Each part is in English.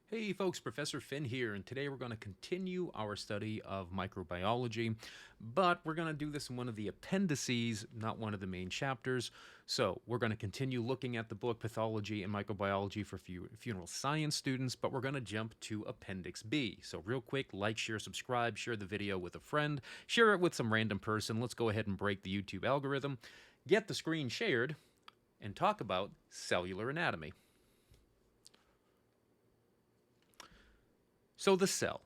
Hey folks, Professor Finn here, and today we're going to continue our study of microbiology, but we're going to do this in one of the appendices, not one of the main chapters. So we're going to continue looking at the book Pathology and Microbiology for funeral science students, but we're going to jump to Appendix B. So real quick, like, share, subscribe, share the video with a friend, share it with some random person. Let's go ahead and break the YouTube algorithm, get the screen shared, and talk about cellular anatomy. So the cell.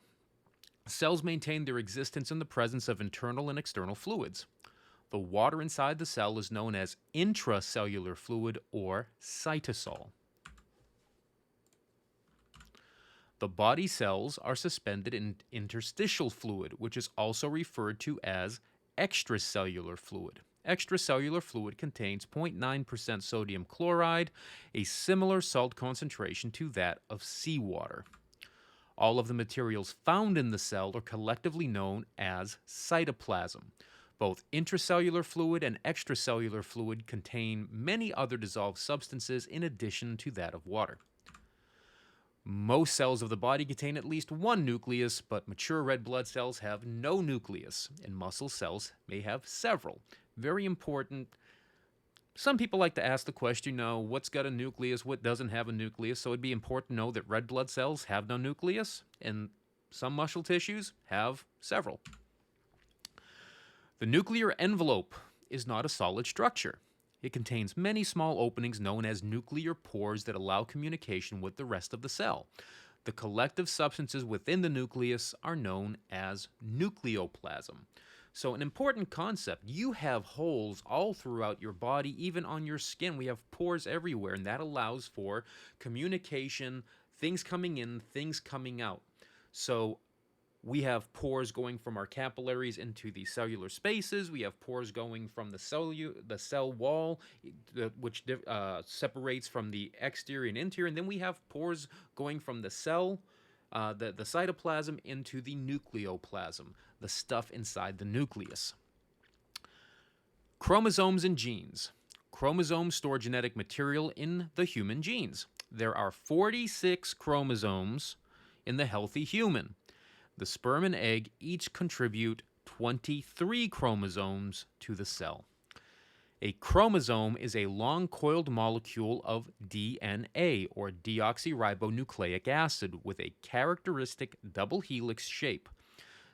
Cells maintain their existence in the presence of internal and external fluids. The water inside the cell is known as intracellular fluid or cytosol. The body cells are suspended in interstitial fluid, which is also referred to as extracellular fluid. Extracellular fluid contains 0.9% sodium chloride, a similar salt concentration to that of seawater. All of the materials found in the cell are collectively known as cytoplasm. Both intracellular fluid and extracellular fluid contain many other dissolved substances in addition to that of water. Most cells of the body contain at least one nucleus, but mature red blood cells have no nucleus, and muscle cells may have several. Very important. Some people like to ask the question, what's got a nucleus, what doesn't have a nucleus? So it'd be important to know that red blood cells have no nucleus, and some muscle tissues have several. The nuclear envelope is not a solid structure. It contains many small openings known as nuclear pores that allow communication with the rest of the cell. The collective substances within the nucleus are known as nucleoplasm. So an important concept, you have holes all throughout your body, even on your skin. We have pores everywhere, and that allows for communication, things coming in, things coming out. So we have pores going from our capillaries into the cellular spaces. We have pores going from the cell wall, which separates from the exterior and interior. And then we have pores going from the cell, the cytoplasm, into the nucleoplasm, the stuff inside the nucleus. Chromosomes and genes. Chromosomes store genetic material in the human genes. There are 46 chromosomes in the healthy human. The sperm and egg each contribute 23 chromosomes to the cell. A chromosome is a long-coiled molecule of DNA, or deoxyribonucleic acid, with a characteristic double helix shape.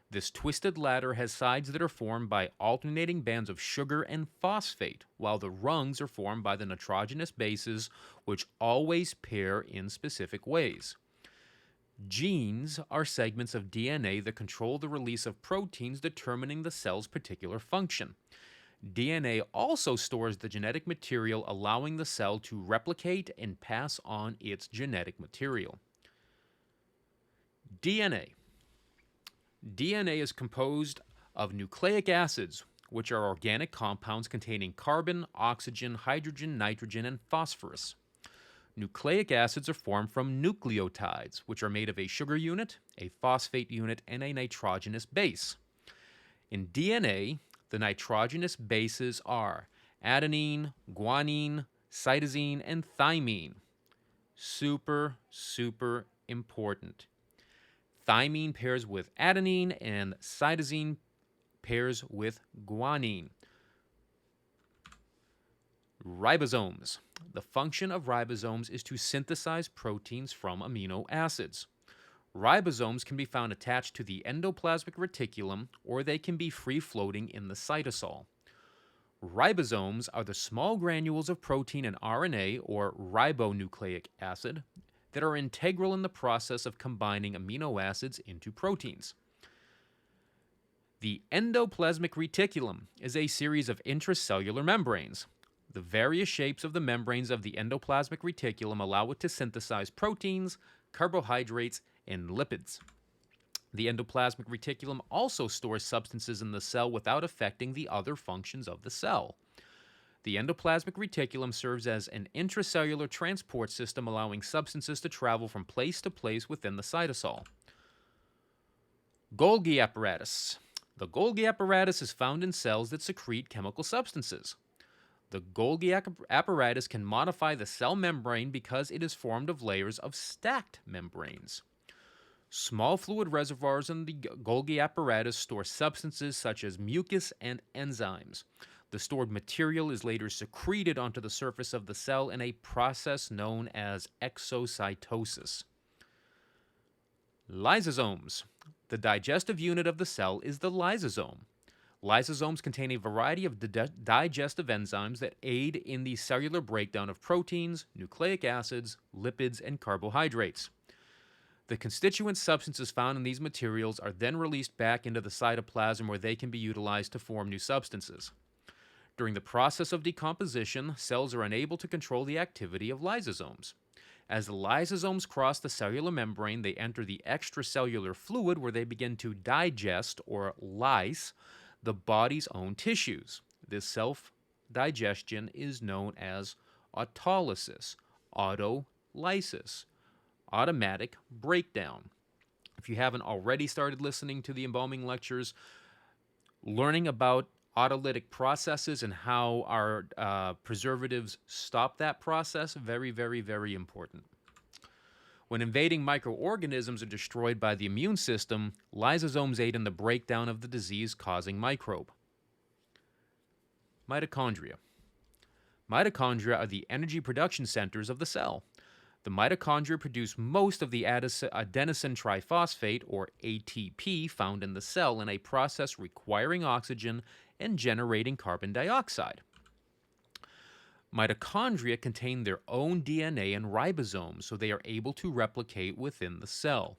This twisted ladder has sides that are formed by alternating bands of sugar and phosphate, while the rungs are formed by the nitrogenous bases, which always pair in specific ways. Genes are segments of DNA that control the release of proteins determining the cell's particular function. DNA also stores the genetic material, allowing the cell to replicate and pass on its genetic material. DNA. DNA is composed of nucleic acids, which are organic compounds containing carbon, oxygen, hydrogen, nitrogen, and phosphorus. Nucleic acids are formed from nucleotides, which are made of a sugar unit, a phosphate unit, and a nitrogenous base. In DNA, the nitrogenous bases are adenine, guanine, cytosine, and thymine. Super, super important. Thymine pairs with adenine and cytosine pairs with guanine. Ribosomes. The function of ribosomes is to synthesize proteins from amino acids. Ribosomes can be found attached to the endoplasmic reticulum, or they can be free-floating in the cytosol. Ribosomes are the small granules of protein and RNA, or ribonucleic acid, that are integral in the process of combining amino acids into proteins. The endoplasmic reticulum is a series of intracellular membranes. The various shapes of the membranes of the endoplasmic reticulum allow it to synthesize proteins, carbohydrates, and lipids. The endoplasmic reticulum also stores substances in the cell without affecting the other functions of the cell. The endoplasmic reticulum serves as an intracellular transport system, allowing substances to travel from place to place within the cytosol. Golgi apparatus. The Golgi apparatus is found in cells that secrete chemical substances. The Golgi apparatus can modify the cell membrane because it is formed of layers of stacked membranes. Small fluid reservoirs in the Golgi apparatus store substances such as mucus and enzymes. The stored material is later secreted onto the surface of the cell in a process known as exocytosis. Lysosomes. The digestive unit of the cell is the lysosome. Lysosomes contain a variety of digestive enzymes that aid in the cellular breakdown of proteins, nucleic acids, lipids, and carbohydrates. The constituent substances found in these materials are then released back into the cytoplasm where they can be utilized to form new substances. During the process of decomposition, cells are unable to control the activity of lysosomes. As the lysosomes cross the cellular membrane, they enter the extracellular fluid where they begin to digest, or lyse, the body's own tissues. This self-digestion is known as autolysis, autolysis, automatic breakdown. If you haven't already started listening to the embalming lectures, learning about autolytic processes and how our preservatives stop that process, very, very, very important. When invading microorganisms are destroyed by the immune system, lysosomes aid in the breakdown of the disease-causing microbe. Mitochondria. Mitochondria are the energy production centers of the cell. The mitochondria produce most of the adenosine triphosphate, or ATP, found in the cell in a process requiring oxygen and generating carbon dioxide. Mitochondria contain their own DNA and ribosomes, so they are able to replicate within the cell.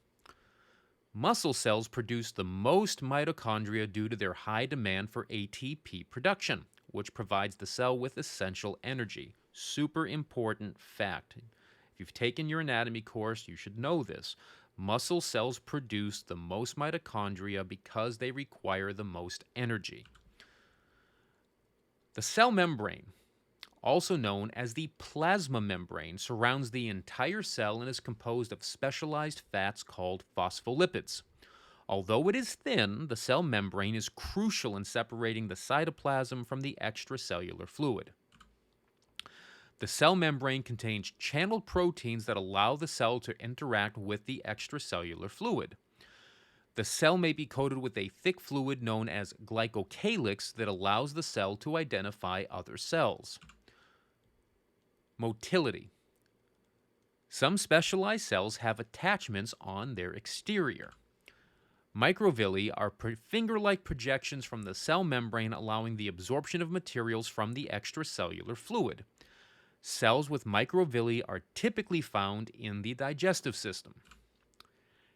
Muscle cells produce the most mitochondria due to their high demand for ATP production, which provides the cell with essential energy. Super important fact. If you've taken your anatomy course, you should know this. Muscle cells produce the most mitochondria because they require the most energy. The cell membrane, also known as the plasma membrane, surrounds the entire cell and is composed of specialized fats called phospholipids. Although it is thin, the cell membrane is crucial in separating the cytoplasm from the extracellular fluid. The cell membrane contains channeled proteins that allow the cell to interact with the extracellular fluid. The cell may be coated with a thick fluid known as glycocalyx that allows the cell to identify other cells. Motility. Some specialized cells have attachments on their exterior. Microvilli are finger-like projections from the cell membrane allowing the absorption of materials from the extracellular fluid. Cells with microvilli are typically found in the digestive system.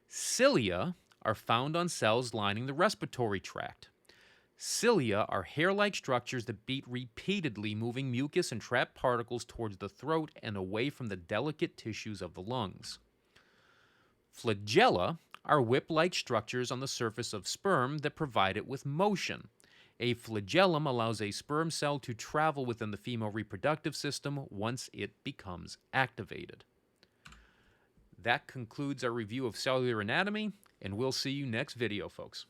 Cilia are found on cells lining the respiratory tract. Cilia are hair-like structures that beat repeatedly, moving mucus and trapped particles towards the throat and away from the delicate tissues of the lungs. Flagella are whip-like structures on the surface of sperm that provide it with motion. A flagellum allows a sperm cell to travel within the female reproductive system once it becomes activated. That concludes our review of cellular anatomy, and we'll see you next video, folks.